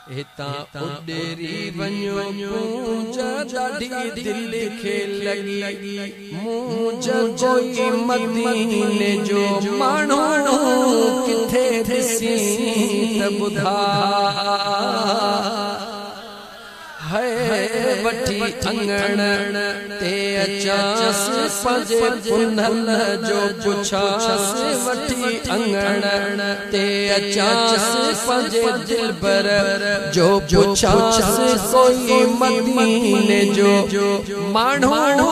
हिता उडेरी वञो पूजा ॾाढी दिल खे लगी मुंहिंजा कोई मदीने जो माण्हू किथे ॾिसी त ॿुधा है वठी अंगण ते अचास पंजे पुनल जो पुछास वठी अंगण ते अचास पंजे दिलबर जो पुछास कोई मदीने जो माण्हू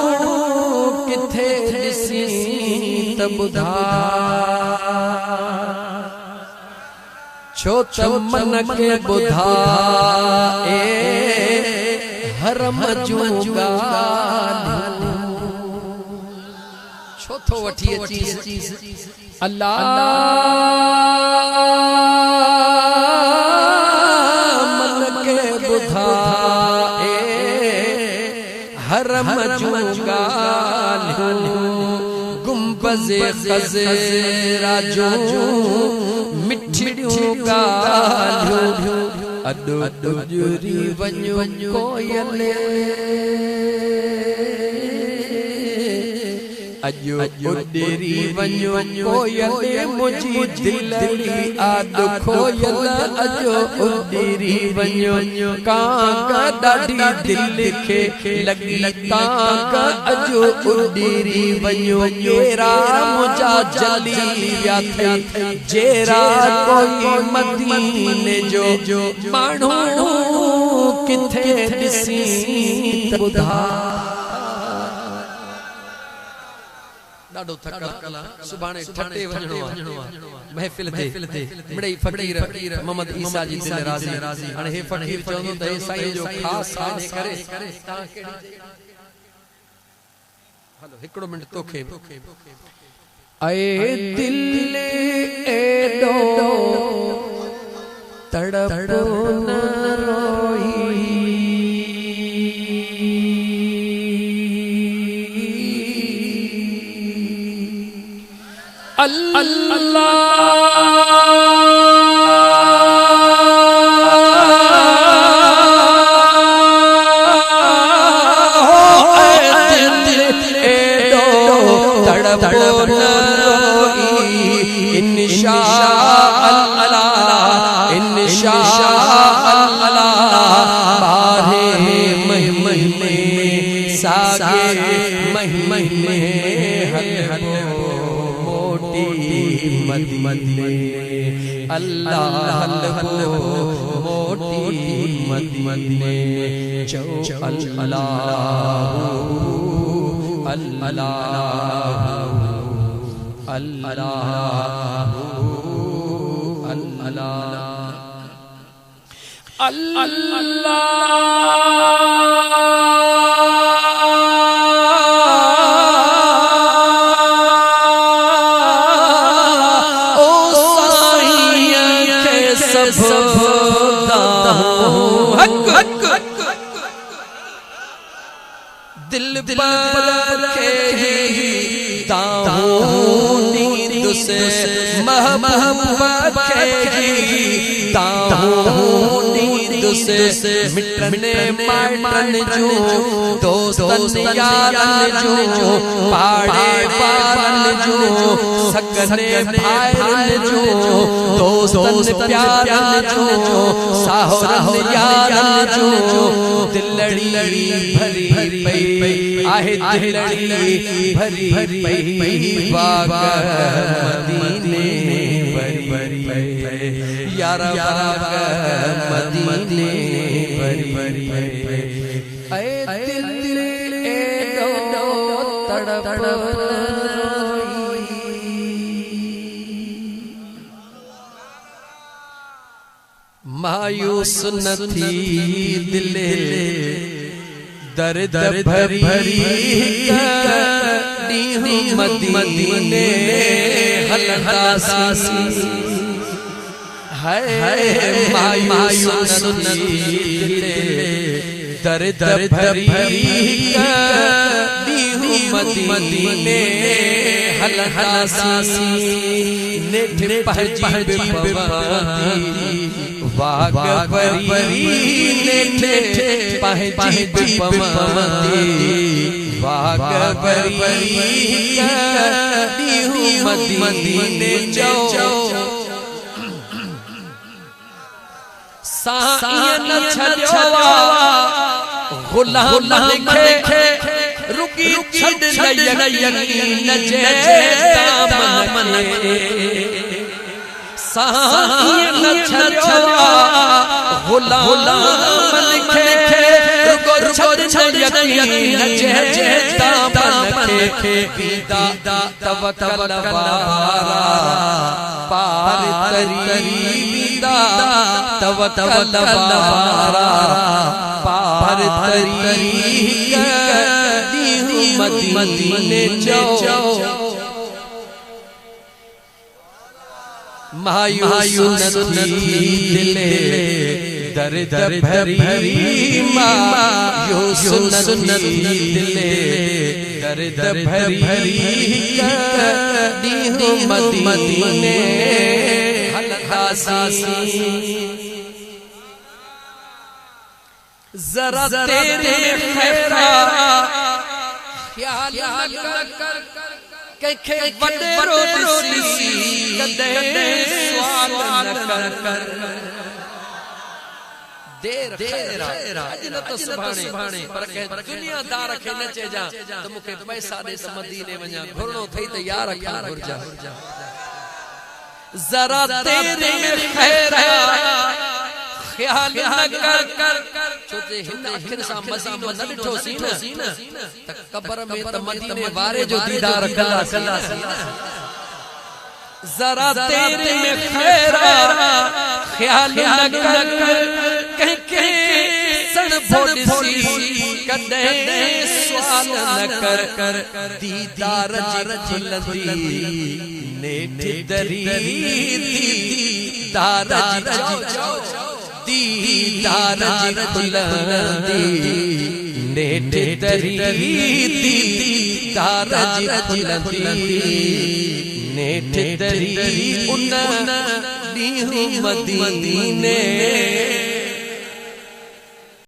किथे ॾिसी त ॿुधा छो त मन के बुधा ए हरम जूं ॻाल्हियूं छो थो वठी चीज़ अल्लाह मन के बुधा ए हरम जूं ॻाल्हियूं गुंबज़े ख़ज़रा जूं मिठड़ियूं ॻाल्हियूं अॾो गुज़री वञो कोयले अॼु उडेरी वञो कोयले मुंहिंजी दिलड़ी आद खोयल अॼु उडेरी वञो कांग ॾाढी दिल खे लगी कांग अॼु उडेरी वञो केरा मुंहिंजा जली विया थई जेरा कोई मदीने जो माण्हू किथे ॾिसी त ॿुधा ॾाढो थकल सुभाणे ठटे वञणो महफिल ते मिड़ई फ़कीर मोहम्मद ईसा जी दिल राज़ी हाणे हे फ़कीर चवंदो त हे साईं जो ख़ास आने करे हलो हिकिड़ो मिनट तोखे आए दिल एडो तड़पो न रोई अल्लाह तड़पो न रोई इंशाअल्लाह बारे महीने सागे महीने हल मदीने अल्लाह हलबो मोटी मदीने चौ अल्लाह अल्लाह अल्लाह अल्लाह दिल पर के ताऊं नींद से महबूब के ताऊं नींद से मिटने माटन जो दोस्तन यारन जो पाड़े पारन जो सकने भाईरन जो दोस्तन प्यारन जो साहरन यारन जो दिलड़ी भरी पई आहे दिलड़ी भरी पई बाग मदीने भरी पई यार बाग मदीने भरी पई ऐ दिल एडो तड़प मायूस न थी दिले दर्द भरी मदीने हलदा सी है मायूस न थी दिले दर्द भरी मदीने हलदा सी नेठ पहजी बाग परी नेठे पाहे पमती बाग परी मदीने जाओ साईं छड़वा गुलाम लिखे रुकी छड़ यकीन जे दामन के साईं छड़वा गुलाम लिखे रुको छड़ यकीन जे दामन के विदा तवक्कल वारा पार तरी विदा तवक्कल वारा पार तरी मदीने जाओ मायूस दिले दर्द भरी मायूस दिले दर्द भरी मदीने जरा तेरे खैरा ख्याल कर के वडेरो दिसी कदे सवाल कर देर खैरा अजन तो सुभाणे पर के दुनियादार के नचे जा तो मुखे पैसा दे त मदीने वञा घुरनो थई त यार ख्याल घुरजा जरा तेरे खैरा ख्याल कर छोटे हिंद अखिन सा मदीनो न ॾिठो सी न त कब्र में त मदीने वारे जो दीदार कला जरा तेरे में खैरा ख्याल कर के सण भोडसी कदे सवाल न कर दीदार जिलदी नेठ दरी दीदार दीदार खुलंदी नेठ दरी दीदार खुलंदी नेठ दरी उन दी मदीने